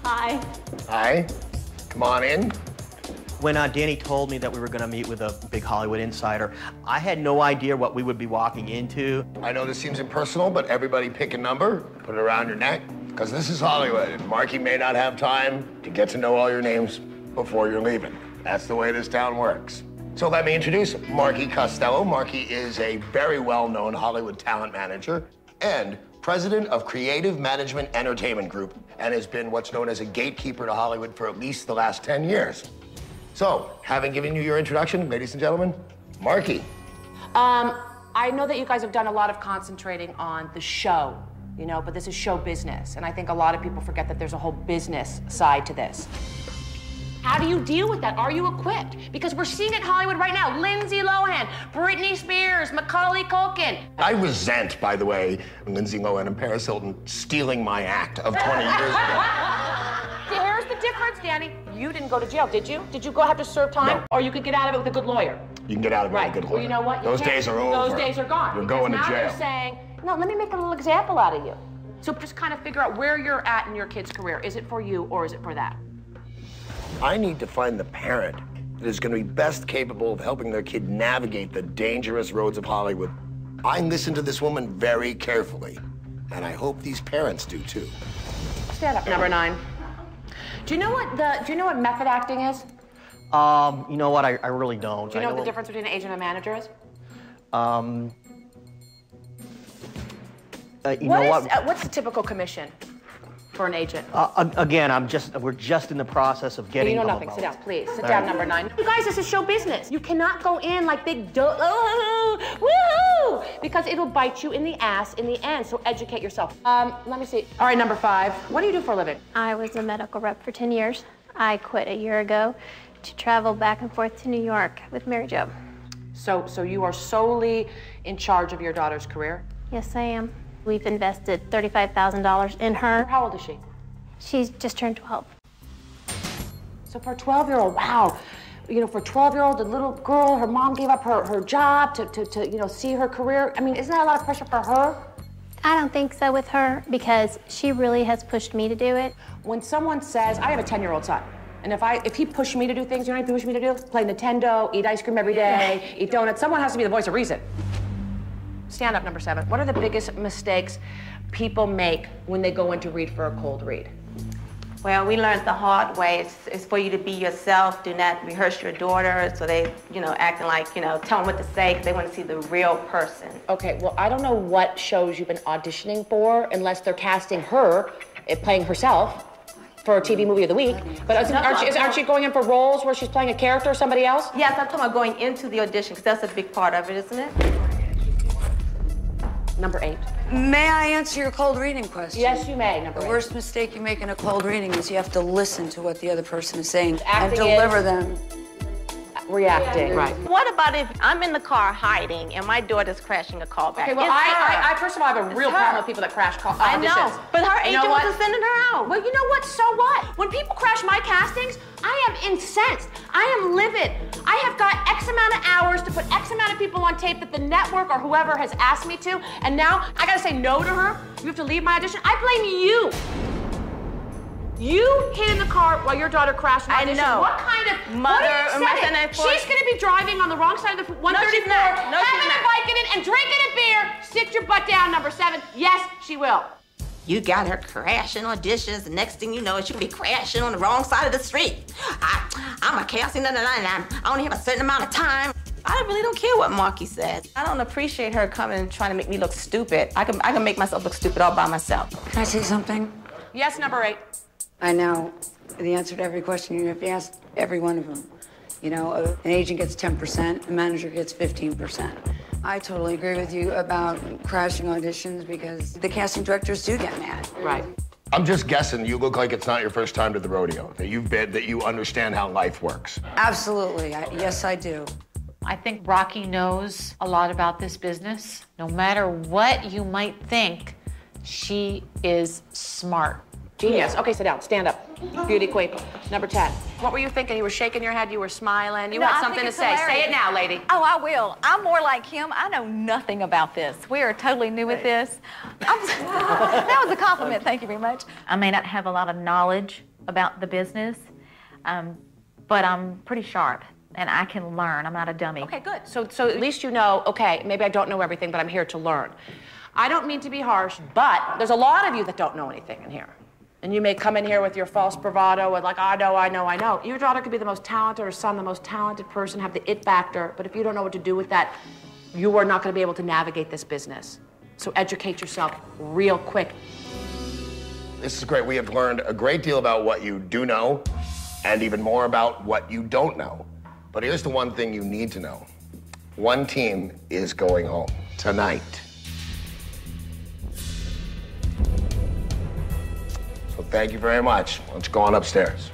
Hi. Hi. Come on in. When Danny told me that we were going to meet with a big Hollywood insider, I had no idea what we would be walking into. I know this seems impersonal, but everybody pick a number, put it around your neck, because this is Hollywood, and Marki may not have time to get to know all your names before you're leaving. That's the way this town works. So let me introduce Marki Costello. Marki is a very well-known Hollywood talent manager and president of Creative Management Entertainment Group, and has been what's known as a gatekeeper to Hollywood for at least the last 10 years. So, having given you your introduction, ladies and gentlemen, Marki. I know that you guys have done a lot of concentrating on the show, you know, but this is show business, and I think a lot of people forget that there's a whole business side to this. How do you deal with that? Are you equipped? Because we're seeing it in Hollywood right now. Lindsay Lohan, Britney Spears, Macaulay Culkin. I resent, by the way, Lindsay Lohan and Paris Hilton stealing my act of 20 years ago. Here's the difference, Danny. You didn't go to jail, did you? Did you have to serve time? No. Or you could get out of it with a good lawyer? You can get out of it with a good lawyer. Well, you know what? Those days are over. Those days are gone. You're going to jail. Now you're saying, no, let me make a little example out of you. So just kind of figure out where you're at in your kid's career. Is it for you or is it for that? I need to find the parent that is going to be best capable of helping their kid navigate the dangerous roads of Hollywood. I listen to this woman very carefully, and I hope these parents do too. Stand up, number 9. Do you know what method acting is? You know what? I really don't. Do you know what the difference between an agent and a manager is? You know what? What's the typical commission for an agent? Again, we're just in the process of getting. You know nothing. Sit down, please. Sit down, number 9. You guys, this is show business. You cannot go in like big woohoo, because it'll bite you in the ass in the end. So educate yourself. Let me see. All right, number 5. What do you do for a living? I was a medical rep for 10 years. I quit a year ago to travel back and forth to New York with Mary Jo. So you are solely in charge of your daughter's career? Yes, I am. We've invested $35,000 in her. How old is she? She's just turned 12. So for a 12-year-old, wow. You know, for a 12-year-old, a little girl, her mom gave up her job to you know, see her career. I mean, isn't that a lot of pressure for her? I don't think so with her, because she really has pushed me to do it. When someone says, I have a 10-year-old son, and if he pushed me to do things, you know what he pushed me to do? Play Nintendo, eat ice cream every day, eat donuts. Someone has to be the voice of reason. Stand up, number 7. What are the biggest mistakes people make when they go in to read for a cold read? Well, we learned the hard way. It's for you to be yourself. Do not rehearse your daughter, so they, you know, acting like, you know, tell them what to say, because they want to see the real person. Okay, well, I don't know what shows you've been auditioning for, unless they're casting her, playing herself, for a TV movie of the week. But aren't she going in for roles where she's playing a character or somebody else? Yes, I'm talking about going into the audition, because that's a big part of it, isn't it? Number 8. May I answer your cold reading question? Yes, you may, number 8. The worst mistake you make in a cold reading is you have to listen to what the other person is saying Acting and deliver them. Reacting, right. What about if I'm in the car hiding and my daughter's crashing a callback? Okay, well, I first of all have a real problem with people that crash auditions. I know, but her agent wasn't sending her out. Well, you know what? So what? When people crash my castings, I am incensed. I am livid. I have got X amount of hours to put X amount of people on tape that the network or whoever has asked me to, and now I gotta say no to her? You have to leave my audition? I blame you. You hid in the car while your daughter crashed my audition. I know. What kind of mother? She's going to be driving on the wrong side of the 134, having a Vicodin and drinking a beer. Sit your butt down, number 7. Yes, she will. You got her crashing auditions. The next thing you know, she can be crashing on the wrong side of the street. I'm a casting, and I only have a certain amount of time. I really don't care what Marki said. I don't appreciate her coming and trying to make me look stupid. I can make myself look stupid all by myself. Can I say something? Yes, number 8. I know the answer to every question. You have to ask every one of them. You know, an agent gets 10%, a manager gets 15%. I totally agree with you about crashing auditions, because the casting directors do get mad. Right. I'm just guessing you look like it's not your first time to the rodeo, that you understand how life works. Absolutely. Yes, I do. I think Rocky knows a lot about this business. No matter what you might think, she is smart. Genius. Okay, sit down. Stand up. Beauty queen. Number 10. What were you thinking? You were shaking your head. You were smiling. You had something to say. Hilarious. Say it now, lady. Oh, I will. I'm more like him. I know nothing about this. We are totally new with this. That was a compliment. Thank you very much. I may not have a lot of knowledge, about the business, but I'm pretty sharp and I can learn. I'm not a dummy. Okay, good. So at least you know, okay, maybe I don't know everything, but I'm here to learn. I don't mean to be harsh, but there's a lot of you that don't know anything in here. And you may come in here with your false bravado and like, I know. Your daughter could be the most talented, or son the most talented person, have the it factor, but if you don't know what to do with that, you are not going to be able to navigate this business. So educate yourself real quick. This is great. We have learned a great deal about what you do know and even more about what you don't know. But here's the one thing you need to know. One team is going home tonight. So thank you very much. Let's go on upstairs.